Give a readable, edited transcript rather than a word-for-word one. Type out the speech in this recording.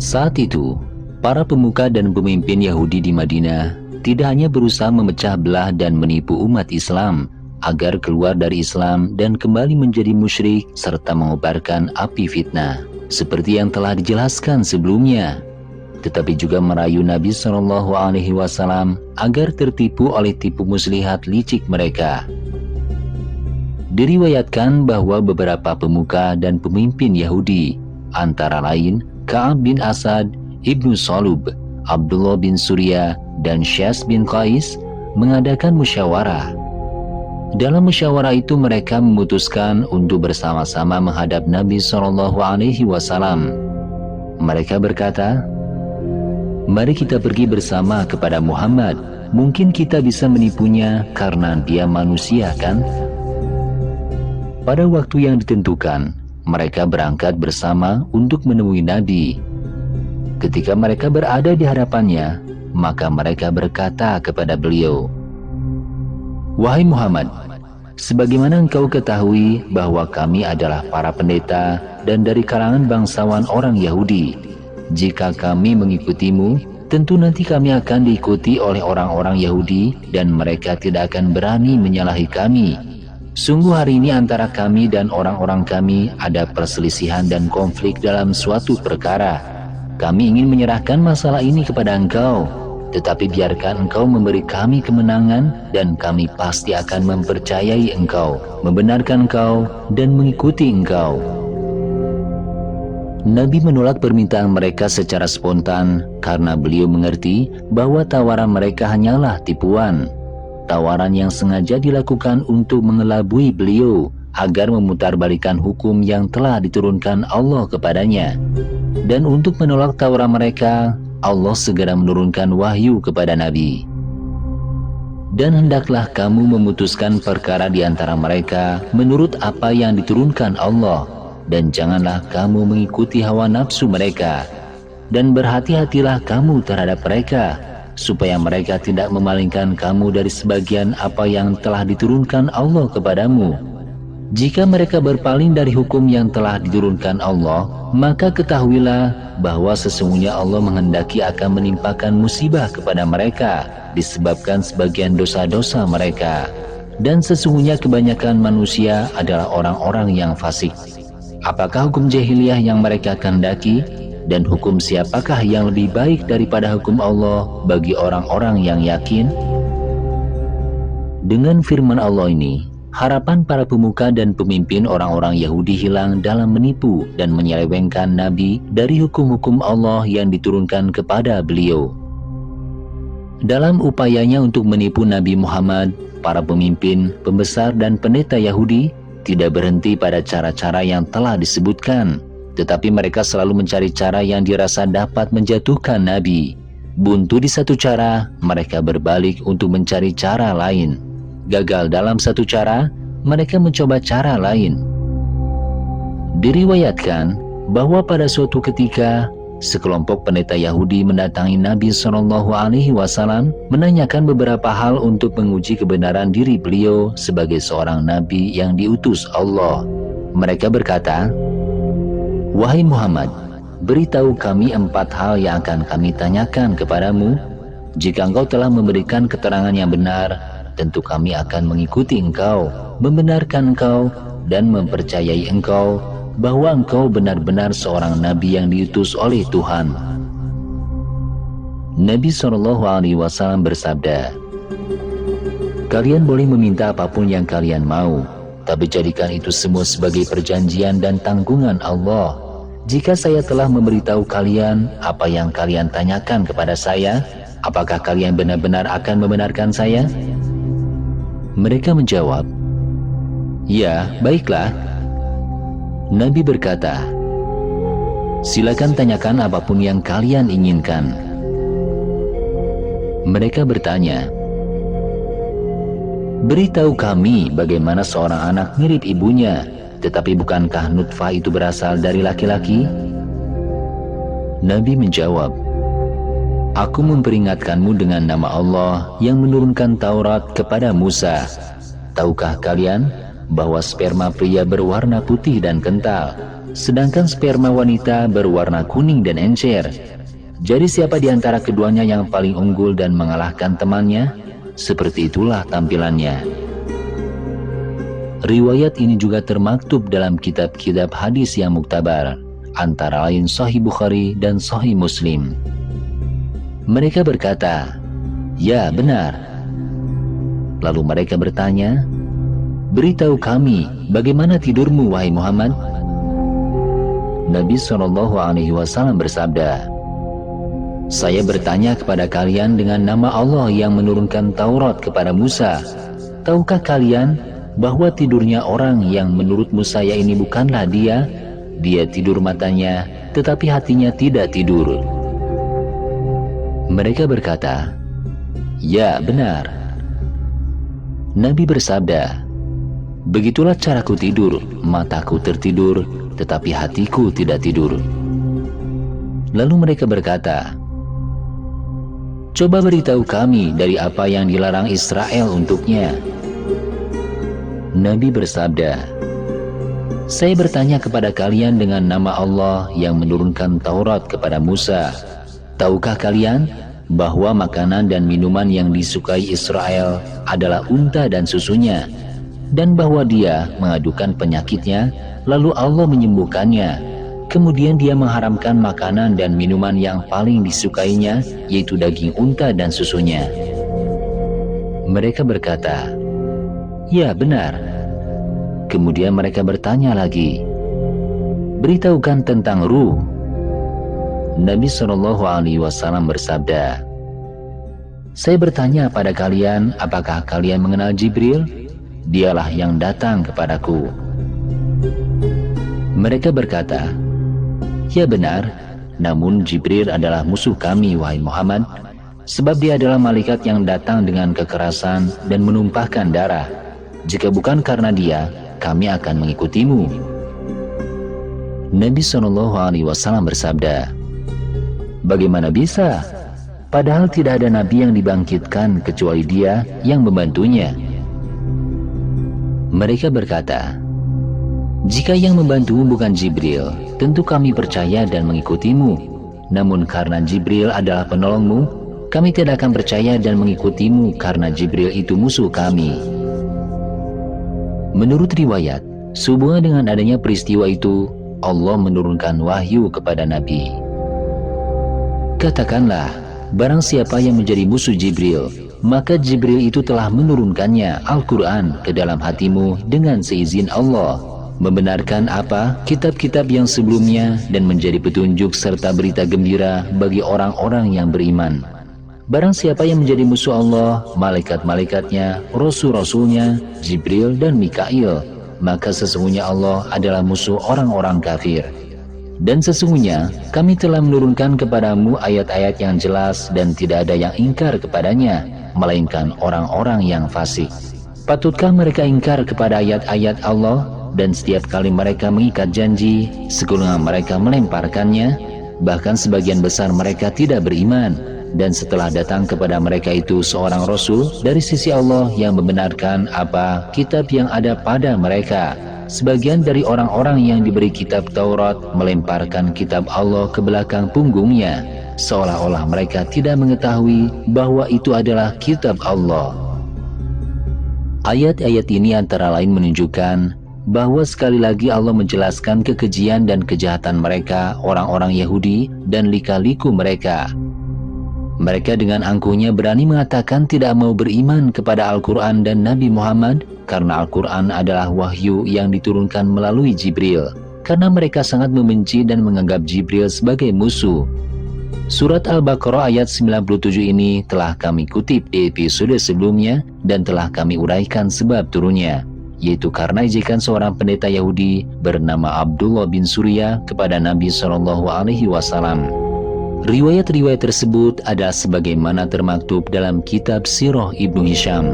Saat itu, para pemuka dan pemimpin Yahudi di Madinah tidak hanya berusaha memecah belah dan menipu umat Islam agar keluar dari Islam dan kembali menjadi musyrik serta mengobarkan api fitnah seperti yang telah dijelaskan sebelumnya, tetapi juga merayu Nabi SAW agar tertipu oleh tipu muslihat licik mereka. Diriwayatkan bahwa beberapa pemuka dan pemimpin Yahudi, antara lain Ka'ab bin Asad, Ibnu Salub, Abdullah bin Surya, dan Syas bin Qais, mengadakan musyawarah. Dalam musyawarah itu mereka memutuskan untuk bersama-sama menghadap Nabi SAW. Mereka berkata, "Mari kita pergi bersama kepada Muhammad. Mungkin kita bisa menipunya karena dia manusia, kan?" Pada waktu yang ditentukan, mereka berangkat bersama untuk menemui Nabi. Ketika mereka berada di hadapannya, maka mereka berkata kepada beliau, "Wahai Muhammad, sebagaimana engkau ketahui bahwa kami adalah para pendeta dan dari kalangan bangsawan orang Yahudi. Jika kami mengikutimu, tentu nanti kami akan diikuti oleh orang-orang Yahudi dan mereka tidak akan berani menyalahi kami. Sungguh hari ini antara kami dan orang-orang kami ada perselisihan dan konflik dalam suatu perkara. Kami ingin menyerahkan masalah ini kepada engkau, tetapi biarkan engkau memberi kami kemenangan dan kami pasti akan mempercayai engkau, membenarkan engkau, dan mengikuti engkau." Nabi menolak permintaan mereka secara spontan karena beliau mengerti bahwa tawaran mereka hanyalah tipuan. Tawaran yang sengaja dilakukan untuk mengelabui beliau agar memutarbalikkan hukum yang telah diturunkan Allah kepadanya. Dan untuk menolak tawaran mereka, Allah segera menurunkan wahyu kepada Nabi. "Dan hendaklah kamu memutuskan perkara di antara mereka menurut apa yang diturunkan Allah, dan janganlah kamu mengikuti hawa nafsu mereka. Dan berhati-hatilah kamu terhadap mereka, supaya mereka tidak memalingkan kamu dari sebagian apa yang telah diturunkan Allah kepadamu. Jika mereka berpaling dari hukum yang telah diturunkan Allah, maka ketahuilah bahwa sesungguhnya Allah menghendaki akan menimpakan musibah kepada mereka disebabkan sebagian dosa-dosa mereka. Dan sesungguhnya kebanyakan manusia adalah orang-orang yang fasik. Apakah hukum jahiliyah yang mereka kehendaki? Dan hukum siapakah yang lebih baik daripada hukum Allah bagi orang-orang yang yakin?" Dengan firman Allah ini, harapan para pemuka dan pemimpin orang-orang Yahudi hilang dalam menipu dan menyelewengkan Nabi dari hukum-hukum Allah yang diturunkan kepada beliau. Dalam upayanya untuk menipu Nabi Muhammad, para pemimpin, pembesar, dan pendeta Yahudi tidak berhenti pada cara-cara yang telah disebutkan, tetapi mereka selalu mencari cara yang dirasa dapat menjatuhkan Nabi. Buntu di satu cara, mereka berbalik untuk mencari cara lain. Gagal dalam satu cara, mereka mencoba cara lain. Diriwayatkan bahwa pada suatu ketika, sekelompok pendeta Yahudi mendatangi Nabi SAW menanyakan beberapa hal untuk menguji kebenaran diri beliau sebagai seorang Nabi yang diutus Allah. Mereka berkata, "Wahai Muhammad, beritahu kami 4 hal yang akan kami tanyakan kepadamu. Jika engkau telah memberikan keterangan yang benar, tentu kami akan mengikuti engkau, membenarkan engkau, dan mempercayai engkau bahwa engkau benar-benar seorang nabi yang diutus oleh Tuhan." Nabi SAW bersabda, "Kalian boleh meminta apapun yang kalian mau, tapi jadikan itu semua sebagai perjanjian dan tanggungan Allah. Jika saya telah memberitahu kalian apa yang kalian tanyakan kepada saya, apakah kalian benar-benar akan membenarkan saya?" Mereka menjawab, "Ya, baiklah." Nabi berkata, "Silakan tanyakan apapun yang kalian inginkan." Mereka bertanya, "Beritahu kami bagaimana seorang anak mirip ibunya, tetapi bukankah nutfah itu berasal dari laki-laki?" Nabi menjawab, "Aku memperingatkanmu dengan nama Allah yang menurunkan Taurat kepada Musa. Tahukah kalian bahwa sperma pria berwarna putih dan kental, sedangkan sperma wanita berwarna kuning dan encer. Jadi siapa di antara keduanya yang paling unggul dan mengalahkan temannya? Seperti itulah tampilannya. Riwayat ini juga termaktub dalam kitab-kitab hadis yang muktabar, antara lain Sahih Bukhari dan Sahih Muslim. Mereka berkata, "Ya, benar." Lalu mereka bertanya, "Beritahu kami, bagaimana tidurmu, wahai Muhammad?" Nabi SAW bersabda, "Saya bertanya kepada kalian dengan nama Allah yang menurunkan Taurat kepada Musa. Tahukah kalian bahwa tidurnya orang yang menurutmu saya ini bukanlah dia? Dia tidur matanya, tetapi hatinya tidak tidur." Mereka berkata, "Ya, benar." Nabi bersabda, "Begitulah caraku tidur, mataku tertidur, tetapi hatiku tidak tidur." Lalu mereka berkata, "Coba beritahu kami dari apa yang dilarang Israel untuknya." Nabi bersabda, "Saya bertanya kepada kalian dengan nama Allah yang menurunkan Taurat kepada Musa. Tahukah kalian bahwa makanan dan minuman yang disukai Israel adalah unta dan susunya, dan bahwa dia mengadukan penyakitnya, lalu Allah menyembuhkannya. Kemudian dia mengharamkan makanan dan minuman yang paling disukainya, yaitu daging unta dan susunya." Mereka berkata, "Ya, benar." Kemudian mereka bertanya lagi, "Beritahukan tentang ruh." Nabi SAW bersabda, "Saya bertanya pada kalian, apakah kalian mengenal Jibril? Dialah yang datang kepadaku." Mereka berkata, "Ya, benar, namun Jibril adalah musuh kami, wahai Muhammad, sebab dia adalah malaikat yang datang dengan kekerasan dan menumpahkan darah. Jika bukan karena dia, kami akan mengikutimu." Nabi SAW bersabda, "Bagaimana bisa? Padahal tidak ada nabi yang dibangkitkan kecuali dia yang membantunya." Mereka berkata, "Jika yang membantumu bukan Jibril, tentu kami percaya dan mengikutimu. Namun karena Jibril adalah penolongmu, kami tidak akan percaya dan mengikutimu karena Jibril itu musuh kami." Menurut riwayat, sehubungan dengan adanya peristiwa itu, Allah menurunkan wahyu kepada Nabi. "Katakanlah, barang siapa yang menjadi musuh Jibril, maka Jibril itu telah menurunkannya Al-Quran ke dalam hatimu dengan seizin Allah, membenarkan apa kitab-kitab yang sebelumnya dan menjadi petunjuk serta berita gembira bagi orang-orang yang beriman. Barang siapa yang menjadi musuh Allah, malaikat-malaikatnya, rasul-rasulnya, Jibril dan Mikail, maka sesungguhnya Allah adalah musuh orang-orang kafir. Dan sesungguhnya kami telah menurunkan kepadamu ayat-ayat yang jelas dan tidak ada yang ingkar kepadanya, melainkan orang-orang yang fasik. Patutkah mereka ingkar kepada ayat-ayat Allah? Dan setiap kali mereka mengikat janji, sekelumnya mereka melemparkannya. Bahkan sebagian besar mereka tidak beriman. Dan setelah datang kepada mereka itu seorang Rasul dari sisi Allah yang membenarkan apa kitab yang ada pada mereka, sebagian dari orang-orang yang diberi kitab Taurat melemparkan kitab Allah ke belakang punggungnya, seolah-olah mereka tidak mengetahui bahwa itu adalah kitab Allah. Ayat-ayat ini antara lain menunjukkan bahwa sekali lagi Allah menjelaskan kekejian dan kejahatan mereka, orang-orang Yahudi, dan lika-liku mereka. Mereka dengan angkuhnya berani mengatakan tidak mau beriman kepada Al-Quran dan Nabi Muhammad karena Al-Quran adalah wahyu yang diturunkan melalui Jibril, karena mereka sangat membenci dan menganggap Jibril sebagai musuh. Surat Al-Baqarah ayat 97 ini telah kami kutip di episode sebelumnya dan telah kami uraikan sebab turunnya, yaitu karena ejekan seorang pendeta Yahudi bernama Abdullah bin Surya kepada Nabi SAW. Riwayat-riwayat tersebut adalah sebagaimana termaktub dalam kitab Sirah Ibnu Hisham.